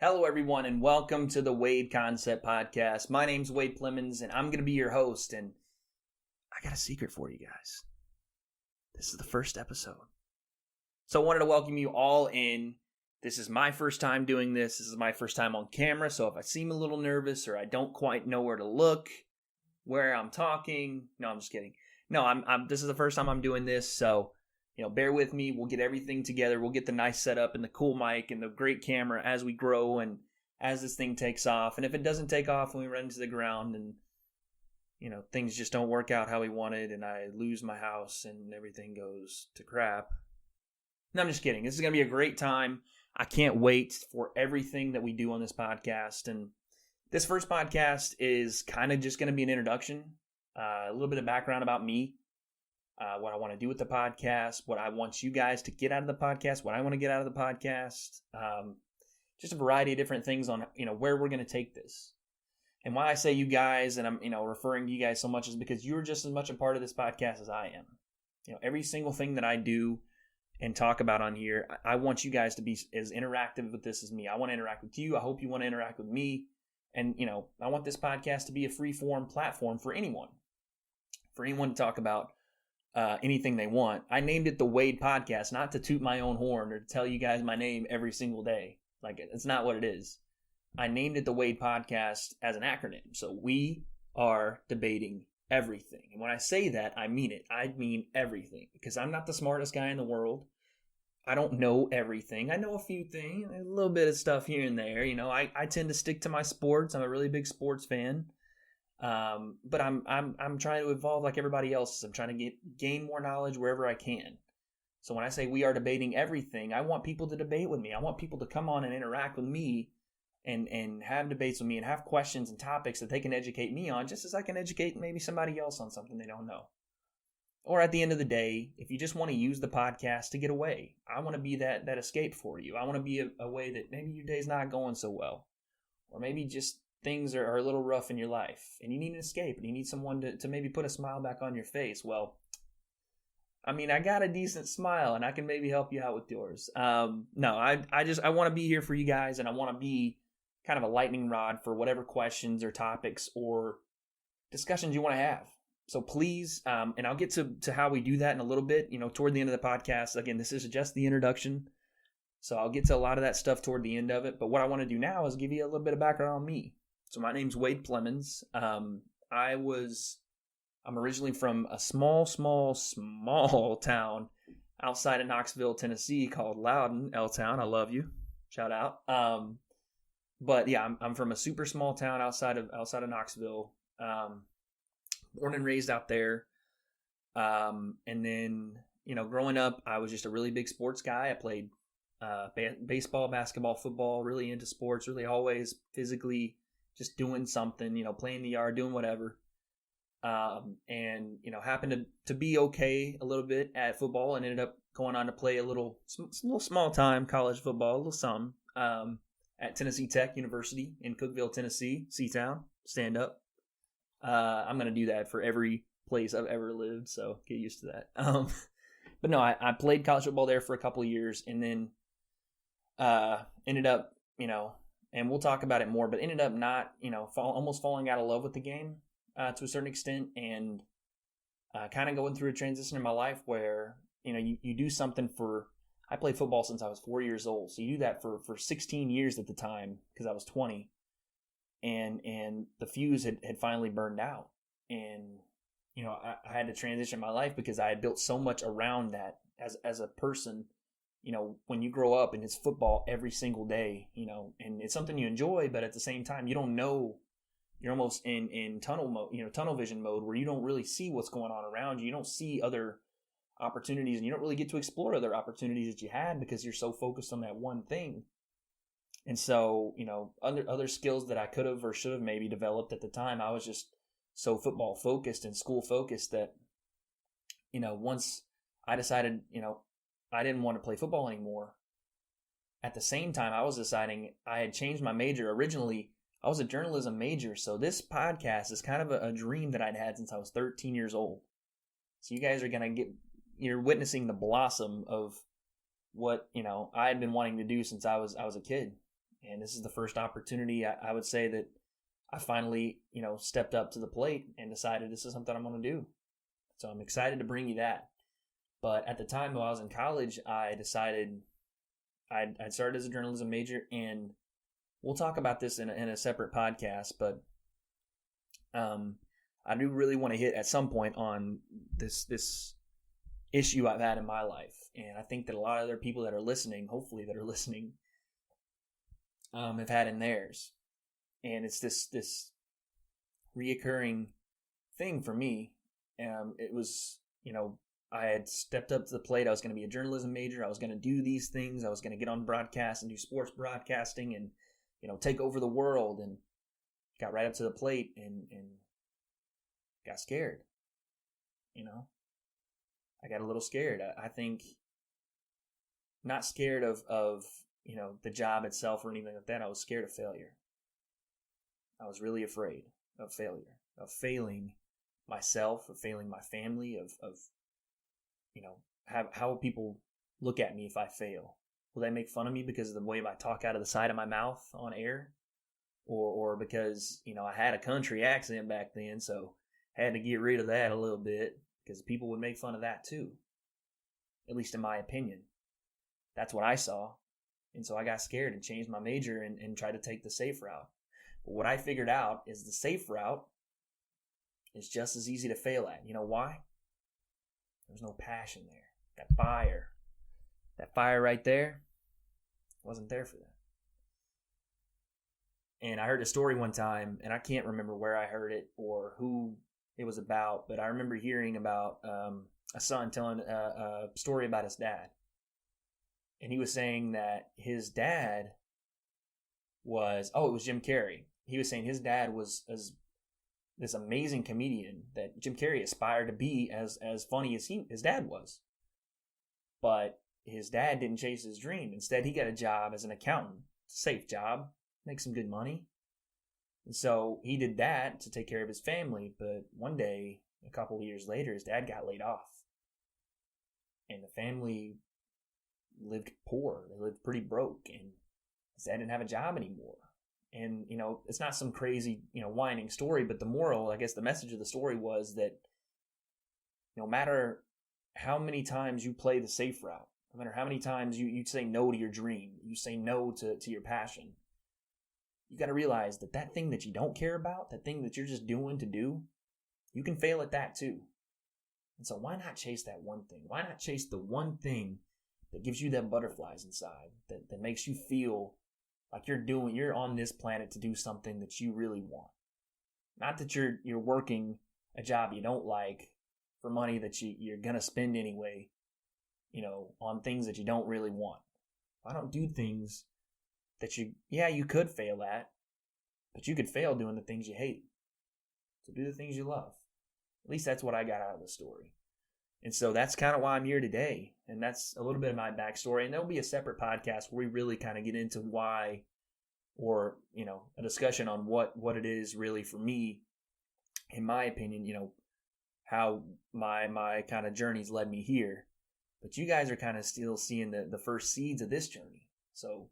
Hello, everyone, and welcome to the W.A.D.E Concept Podcast. My name's Wade Plemons, and I'm going to be your host. And I got a secret for you guys. This is the first episode. So I wanted to welcome you all in. This is my first time doing this. This is my first time on camera. So if I seem a little nervous or I don't quite know where to look, where I'm talking, no, I'm just kidding. No, this is the first time I'm doing this. So bear with me. We'll get everything together. We'll get the nice setup and the cool mic and the great camera as we grow and as this thing takes off. And if it doesn't take off and we run into the ground and, things just don't work out how we wanted and I lose my house and everything goes to crap. No, I'm just kidding. This is going to be a great time. I can't wait for everything that we do on this podcast. And this first podcast is kind of just going to be an introduction, a little bit of background about me. What I want to do with the podcast, what I want you guys to get out of the podcast, what I want to get out of the podcast, just a variety of different things on, where we're going to take this. And why I say you guys, and I'm, referring to you guys so much is because you're just as much a part of this podcast as I am. Every single thing that I do and talk about on here, I want you guys to be as interactive with this as me. I want to interact with you. I hope you want to interact with me. And, I want this podcast to be a free-form platform for anyone to talk about anything they want. I named it the W.A.D.E Podcast, not to toot my own horn or to tell you guys my name every single day. It's not what it is. I named it the W.A.D.E Podcast as an acronym. So we are debating everything. And when I say that, I mean it. I mean everything. Because I'm not the smartest guy in the world. I don't know everything. I know a few things, a little bit of stuff here and there. I tend to stick to my sports. I'm a really big sports fan. But I'm trying to evolve like everybody else. I'm trying to gain more knowledge wherever I can. So when I say we are debating everything, I want people to debate with me. I want people to come on and interact with me and have debates with me and have questions and topics that they can educate me on, just as I can educate maybe somebody else on something they don't know. Or at the end of the day, if you just want to use the podcast to get away, I want to be that escape for you. I want to be a way that maybe your day's not going so well. Or maybe just things are a little rough in your life and you need an escape and you need someone to maybe put a smile back on your face. Well, I got a decent smile and I can maybe help you out with yours. I want to be here for you guys and I want to be kind of a lightning rod for whatever questions or topics or discussions you want to have. So please, and I'll get to how we do that in a little bit, toward the end of the podcast. Again, this is just the introduction. So I'll get to a lot of that stuff toward the end of it. But what I want to do now is give you a little bit of background on me. So my name's Wade Plemons. I'm originally from a small town outside of Knoxville, Tennessee called Loudon, L-Town. I love you. Shout out. But yeah, I'm from a super small town outside of Knoxville. Born and raised out there. And then, growing up, I was just a really big sports guy. I played baseball, basketball, football, really into sports, really always physically just doing something, playing the yard, doing whatever. And happened to be okay a little bit at football and ended up going on to play a little small time college football, a little something, at Tennessee Tech University in Cookeville, Tennessee, C-Town, stand up. I'm going to do that for every place I've ever lived, so get used to that. But no, I played college football there for a couple of years and then ended up, and we'll talk about it more, but ended up not, almost falling out of love with the game to a certain extent and kind of going through a transition in my life where, you do something I played football since I was 4 years old. So you do that for 16 years at the time because I was 20 and the fuse had finally burned out. And, I had to transition my life because I had built so much around that as a person. When you grow up and it's football every single day, and it's something you enjoy, but at the same time, you don't know, you're almost in tunnel mode, tunnel vision mode where you don't really see what's going on around you. You don't see other opportunities and you don't really get to explore other opportunities that you had because you're so focused on that one thing. And so, other skills that I could have or should have maybe developed at the time, I was just so football focused and school focused that, once I decided, I didn't want to play football anymore. At the same time, I was deciding I had changed my major. Originally, I was a journalism major. So this podcast is kind of a dream that I'd had since I was 13 years old. So you guys are going to you're witnessing the blossom of what, I had been wanting to do since I was a kid. And this is the first opportunity I would say that I finally, stepped up to the plate and decided this is something I'm going to do. So I'm excited to bring you that. But at the time while I was in college, I decided I'd started as a journalism major, and we'll talk about this in a separate podcast, but I do really want to hit at some point on this issue I've had in my life. And I think that a lot of other people that are listening, hopefully that are listening, have had in theirs. And it's this reoccurring thing for me. It was, I had stepped up to the plate. I was going to be a journalism major. I was going to do these things. I was going to get on broadcast and do sports broadcasting and, take over the world, and got right up to the plate and got scared. I got a little scared. I think not scared of the job itself or anything like that. I was scared of failure. I was really afraid of failure, of failing myself, of failing my family, of how will people look at me if I fail? Will they make fun of me because of the way I talk out of the side of my mouth on air? Or because, I had a country accent back then, so I had to get rid of that a little bit because people would make fun of that too. At least in my opinion. That's what I saw. And so I got scared and changed my major and tried to take the safe route. But what I figured out is the safe route is just as easy to fail at. You know why? There's no passion there. That fire right there wasn't there for that. And I heard a story one time, and I can't remember where I heard it or who it was about, but I remember hearing about a son telling a story about his dad. And he was saying that his dad was, it was Jim Carrey. He was saying his dad was this amazing comedian that Jim Carrey aspired to be as funny as his dad was. But his dad didn't chase his dream. Instead, he got a job as an accountant. Safe job. Makes some good money. And so he did that to take care of his family. But one day, a couple of years later, his dad got laid off. And the family lived poor. They lived pretty broke. And his dad didn't have a job anymore. And, it's not some crazy, whining story. But the moral, I guess the message of the story was that no matter how many times you play the safe route, no matter how many times you say no to your dream, you say no to your passion, you got to realize that thing that you don't care about, that thing that you're just doing to do, you can fail at that too. And so why not chase that one thing? Why not chase the one thing that gives you that butterflies inside, that makes you feel like you're on this planet to do something that you really want. Not that you're working a job you don't like for money that you're going to spend anyway, on things that you don't really want. Why don't do things that you could fail at, but you could fail doing the things you hate. So do the things you love. At least that's what I got out of the story. And so that's kind of why I'm here today. And that's a little bit of my backstory. And there'll be a separate podcast where we really kind of get into why, or, a discussion on what it is really for me, in my opinion, how my kind of journey's led me here. But you guys are kind of still seeing the first seeds of this journey. So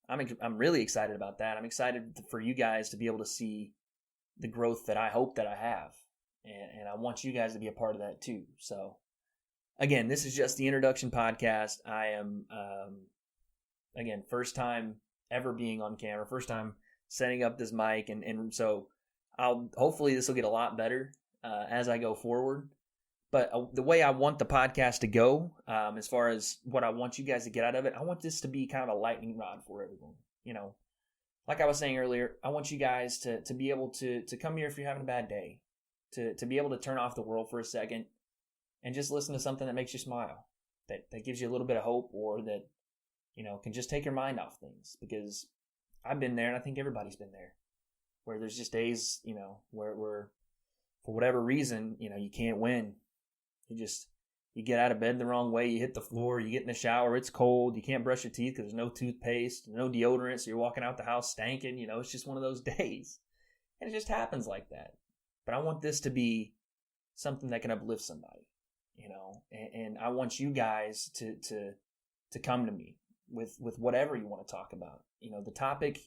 I'm really excited about that. I'm excited for you guys to be able to see the growth that I hope that I have. And I want you guys to be a part of that too. So again, this is just the introduction podcast. I am, again, first time ever being on camera, first time setting up this mic. And so hopefully this will get a lot better as I go forward. But the way I want the podcast to go, as far as what I want you guys to get out of it, I want this to be kind of a lightning rod for everyone. Like I was saying earlier, I want you guys to be able to come here if you're having a bad day, to be able to turn off the world for a second and just listen to something that makes you smile, that gives you a little bit of hope, or that, can just take your mind off things. Because I've been there, and I think everybody's been there, where there's just days, where for whatever reason, you can't win. You get out of bed the wrong way, you hit the floor, you get in the shower, it's cold, you can't brush your teeth because there's no toothpaste, no deodorant, so you're walking out the house stanking, it's just one of those days. And it just happens like that. But I want this to be something that can uplift somebody, and I want you guys to come to me with whatever you want to talk about. the topic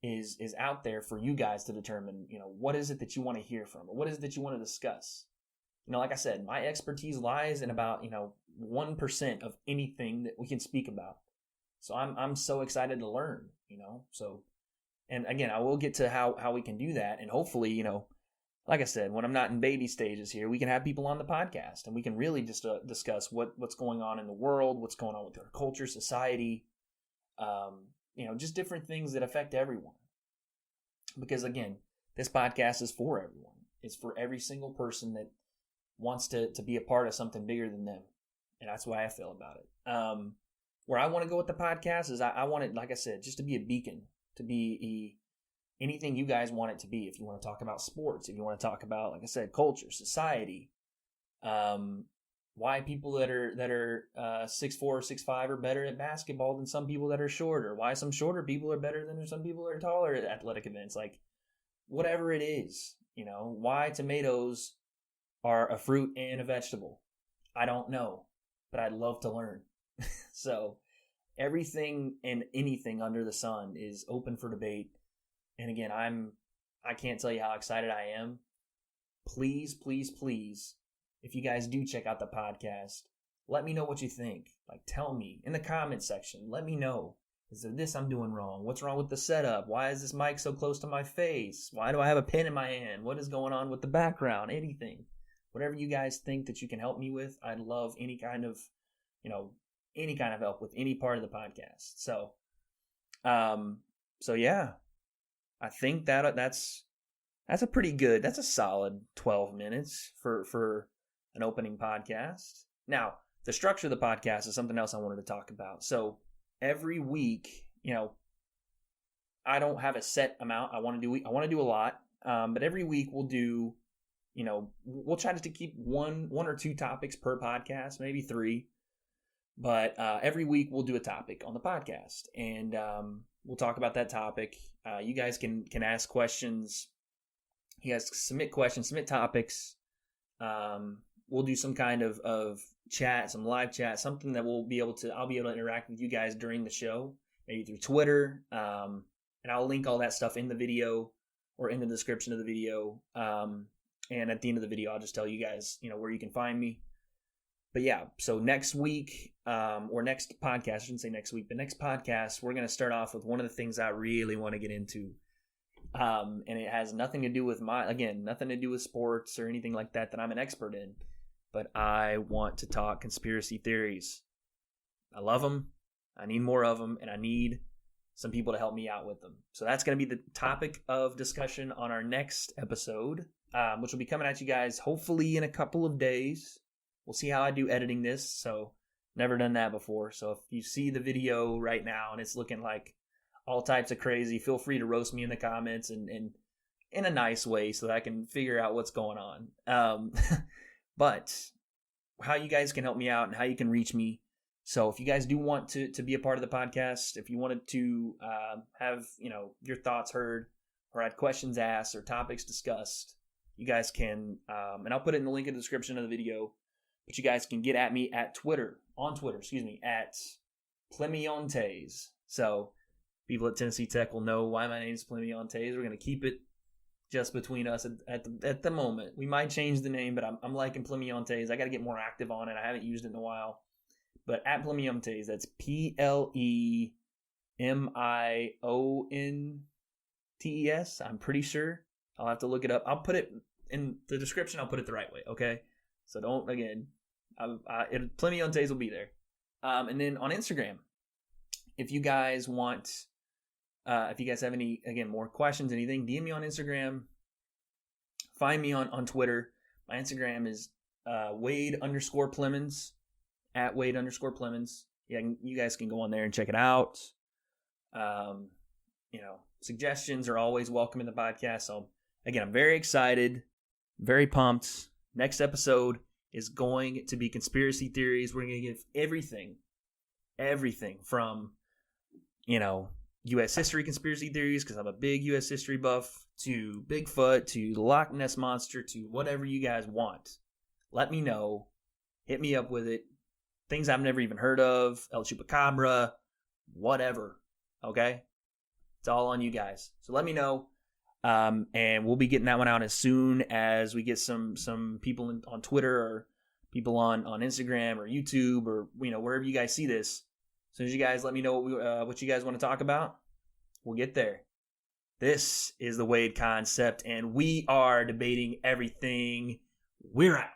is out there for you guys to determine, what is it that you want to hear from, or what is it that you want to discuss. Like I said, my expertise lies in about, 1% of anything that we can speak about. So I'm so excited to learn, so, and again, I will get to how we can do that. And hopefully, like I said, when I'm not in baby stages here, we can have people on the podcast and we can really just discuss what's going on in the world, what's going on with our culture, society, just different things that affect everyone. Because again, this podcast is for everyone. It's for every single person that wants to be a part of something bigger than them. And that's why I feel about it. Where I want to go with the podcast is I want it, like I said, just to be a beacon, to be anything you guys want it to be. If you want to talk about sports, if you want to talk about, like I said, culture, society, why people that are 6'4", 6'5" are better at basketball than some people that are shorter, why some shorter people are better than some people that are taller at athletic events, like whatever it is, why tomatoes are a fruit and a vegetable. I don't know, but I'd love to learn. So everything and anything under the sun is open for debate. And again, I can't tell you how excited I am. Please, please, please, if you guys do check out the podcast, let me know what you think. Like, tell me in the comment section. Let me know. Is there this I'm doing wrong? What's wrong with the setup? Why is this mic so close to my face? Why do I have a pen in my hand? What is going on with the background? Anything. Whatever you guys think that you can help me with, I'd love any kind of help with any part of the podcast. So yeah, I think that's a solid 12 minutes for an opening podcast. Now, the structure of the podcast is something else I wanted to talk about. So every week, I don't have a set amount I want to do. I want to do a lot, but every week we'll do, we'll try to keep one or two topics per podcast, maybe 3. But every week we'll do a topic on the podcast, and we'll talk about that topic. You guys can ask questions. You guys submit questions, submit topics. We'll do some kind of chat, some live chat, something that I'll be able to interact with you guys during the show, maybe through Twitter. And I'll link all that stuff in the video or in the description of the video. And at the end of the video, I'll just tell you guys, where you can find me. But yeah, so next week, or next podcast, I shouldn't say next week, but next podcast, we're going to start off with one of the things I really want to get into. And it has nothing to do with nothing to do with sports or anything like that I'm an expert in. But I want to talk conspiracy theories. I love them. I need more of them, and I need some people to help me out with them. So that's going to be the topic of discussion on our next episode, which will be coming at you guys hopefully in a couple of days. We'll see how I do editing this. So never done that before. So if you see the video right now and it's looking like all types of crazy, feel free to roast me in the comments and in a nice way so that I can figure out what's going on. But how you guys can help me out and how you can reach me. So if you guys do want to be a part of the podcast, if you wanted to have your thoughts heard or had questions asked or topics discussed, you guys can, and I'll put it in the link in the description of the video, but you guys can get at me at Twitter, at Plemiontes. So people at Tennessee Tech will know why my name is Plemiontes. We're going to keep it just between us at the moment. We might change the name, but I'm liking Plemiontes. I got to get more active on it. I haven't used it in a while. But at Plemiontes, that's Plemiontes. I'm pretty sure. I'll have to look it up. I'll put it in the description. I'll put it the right way, okay? So don't, again, Plemiontes will be there. And then on Instagram, if you guys want, if you guys have any, again, more questions, anything, DM me on Instagram. Find me on Twitter. My Instagram is Wade_Plemons, at Wade_Plemons. Yeah, you guys can go on there and check it out. Suggestions are always welcome in the podcast. So again, I'm very excited, very pumped. Next episode is going to be conspiracy theories. We're going to give everything from, U.S. history conspiracy theories, because I'm a big U.S. history buff, to Bigfoot, to the Loch Ness Monster, to whatever you guys want. Let me know. Hit me up with it. Things I've never even heard of, El Chupacabra, whatever. Okay? It's all on you guys. So let me know. And we'll be getting that one out as soon as we get some people on Twitter or people on Instagram or YouTube or wherever you guys see this. As soon as you guys let me know what you guys want to talk about, we'll get there. This is the W.A.D.E concept, and we are debating everything. We're out.